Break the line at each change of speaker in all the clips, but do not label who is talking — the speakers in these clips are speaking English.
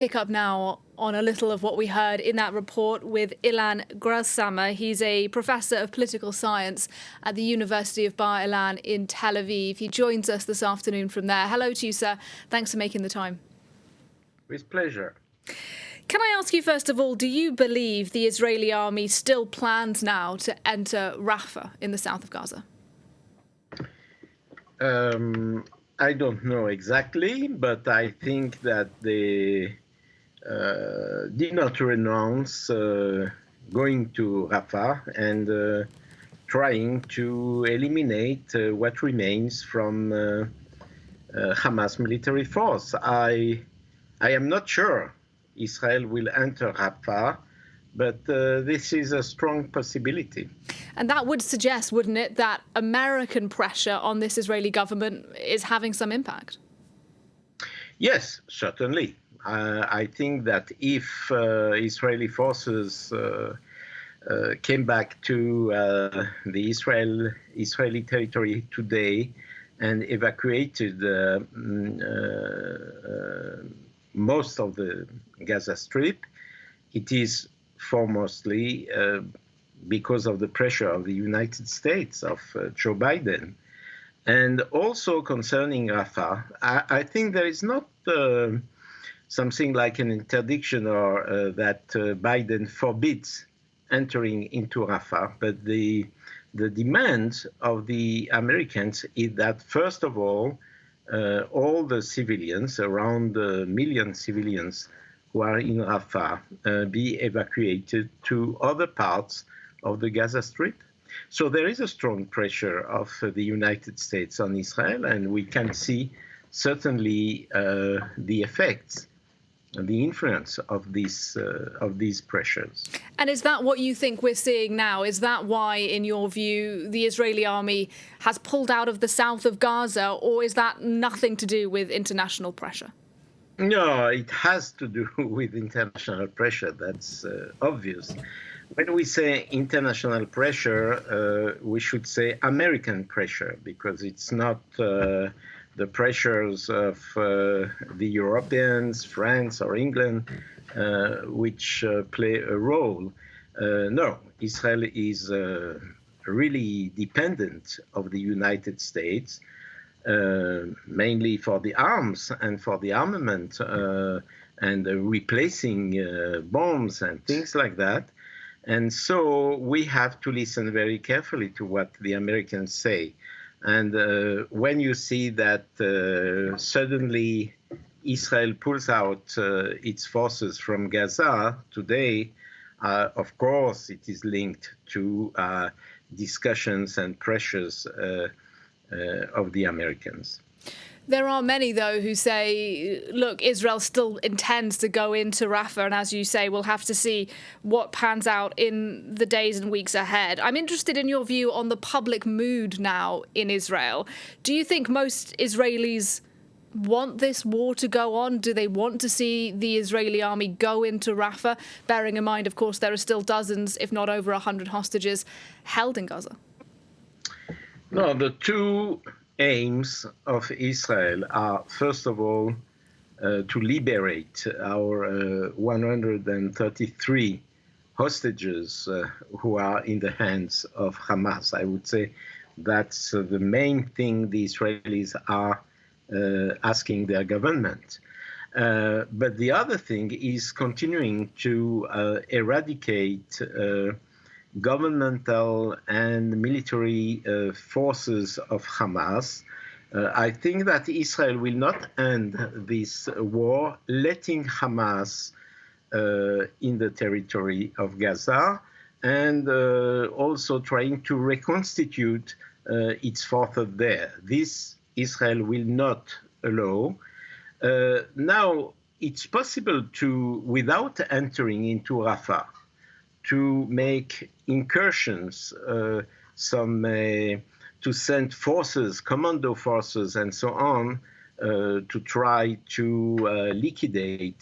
Pick up now on a little of what we heard in that report with Ilan Greilsalmmer. He's a professor of political science at the University of Bar-Ilan in Tel Aviv. He joins us this afternoon from there. Hello to you, sir. Thanks for making the time.
With pleasure.
Can I ask you, first of all, do you believe the Israeli army still plans now to enter Rafa in the south of Gaza?
I don't know exactly, but I think that they did not renounce going to Rafa and trying to eliminate what remains from Hamas military force. I am not sure Israel will enter Rafa, but this is a strong possibility.
And that would suggest, wouldn't it, that American pressure on this Israeli government is having some impact?
Yes, certainly. I think that if Israeli forces came back to the Israeli territory today and evacuated most of the Gaza Strip, it is foremostly because of the pressure of the United States, of Joe Biden. And also concerning Rafah, I think there is not something like an interdiction or that Biden forbids entering into Rafah, but the demand of the Americans is that, first of all the civilians, around a million civilians who are in Rafah, be evacuated to other parts of the Gaza Strip. So there is a strong pressure of the United States on Israel, and we can see certainly the effects, the influence of these pressures.
And is that what you think we're seeing now? Is that why, in your view, the Israeli army has pulled out of the south of Gaza, or is that nothing to do with international pressure?
No, it has to do with international pressure. That's obvious. When we say international pressure, we should say American pressure, because it's not the pressures of the Europeans, France or England, which play a role. No, Israel is really dependent of the United States, mainly for the arms and for the armament and replacing bombs and things like that. And so we have to listen very carefully to what the Americans say. And when you see that suddenly Israel pulls out its forces from Gaza today, of course it is linked to discussions and pressures of the Americans.
There are many, though, who say, look, Israel still intends to go into Rafah, and as you say, we'll have to see what pans out in the days and weeks ahead. I'm interested in your view on the public mood now in Israel. Do you think most Israelis want this war to go on? Do they want to see the Israeli army go into Rafah, bearing in mind, of course, there are still dozens, if not over 100 hostages held in Gaza?
No, the two aims of Israel are, first of all, to liberate our 133 hostages who are in the hands of Hamas. I would say that's the main thing the Israelis are asking their government. But the other thing is continuing to eradicate governmental and military forces of Hamas. I think that Israel will not end this war letting Hamas in the territory of Gaza, and also trying to reconstitute its forces there. This Israel will not allow. Now, it's possible to, without entering into Rafah, to make incursions, to send forces, commando forces, and so on, to try to liquidate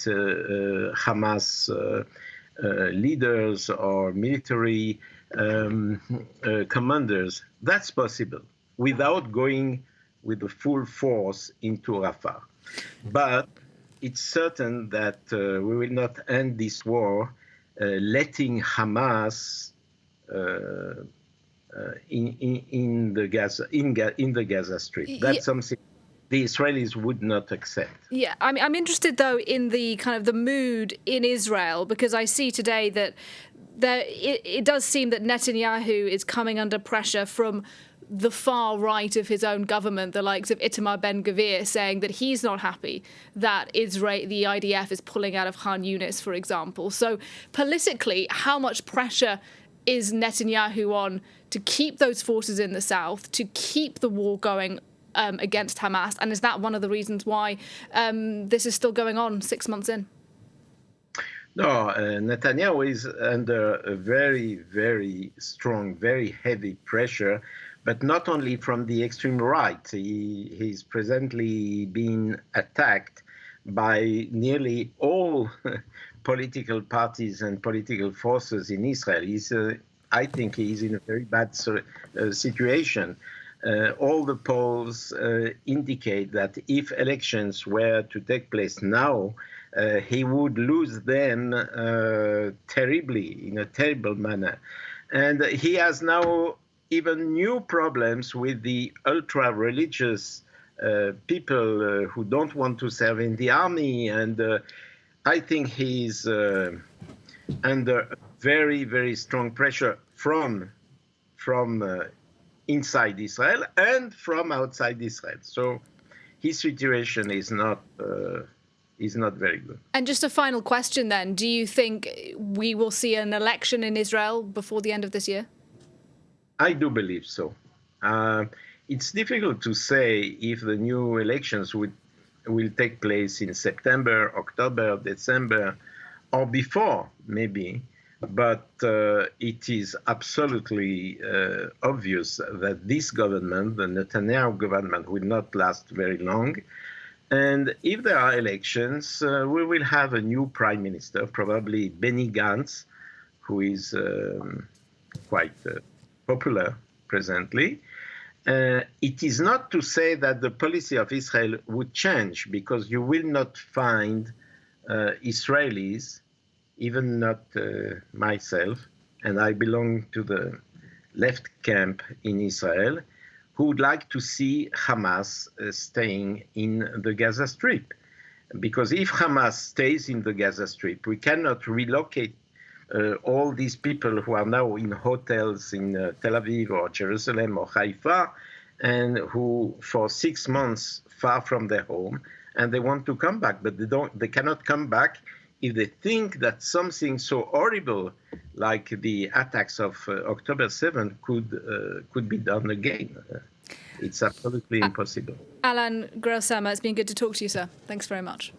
Hamas leaders or military commanders. That's possible without going with the full force into Rafah. But it's certain that we will not end this war letting Hamas in the Gaza Strip. That's something the Israelis would not accept.
Yeah, I'm interested though in the kind of the mood in Israel, because I see today that it does seem that Netanyahu is coming under pressure from the far right of his own government, the likes of Itamar Ben-Gvir, saying that he's not happy that the IDF is pulling out of Khan Yunis, for example. So politically, how much pressure is Netanyahu on to keep those forces in the south, to keep the war going against Hamas? And is that one of the reasons why this is still going on 6 months in?
No, Netanyahu is under a very, very strong, very heavy pressure, but not only from the extreme right. He's presently being attacked by nearly all political parties and political forces in Israel. I think he's in a very bad situation. All the polls indicate that if elections were to take place now, he would lose them terribly, in a terrible manner. And he has now even new problems with the ultra-religious people who don't want to serve in the army. And I think he's under very, very strong pressure from inside Israel and from outside Israel. So his situation is not very good. And
just a final question then. Do you think we will see an election in Israel before the end of this year?
I do believe so. It's difficult to say if the new elections will take place in September, October, December, or before, maybe. But it is absolutely obvious that this government, the Netanyahu government, will not last very long. And if there are elections, we will have a new prime minister, probably Benny Gantz, who is quite popular presently. It is not to say that the policy of Israel would change, because you will not find Israelis, even not myself, and I belong to the left camp in Israel, who would like to see Hamas staying in the Gaza Strip. Because if Hamas stays in the Gaza Strip, we cannot relocate all these people who are now in hotels in Tel Aviv or Jerusalem or Haifa, and who for 6 months far from their home, and they want to come back, but they cannot come back if they think that something so horrible like the attacks of October 7th could be done again. It's absolutely impossible.
Ilan Greilsalmmer, it's been good to talk to you, sir. Thanks very much.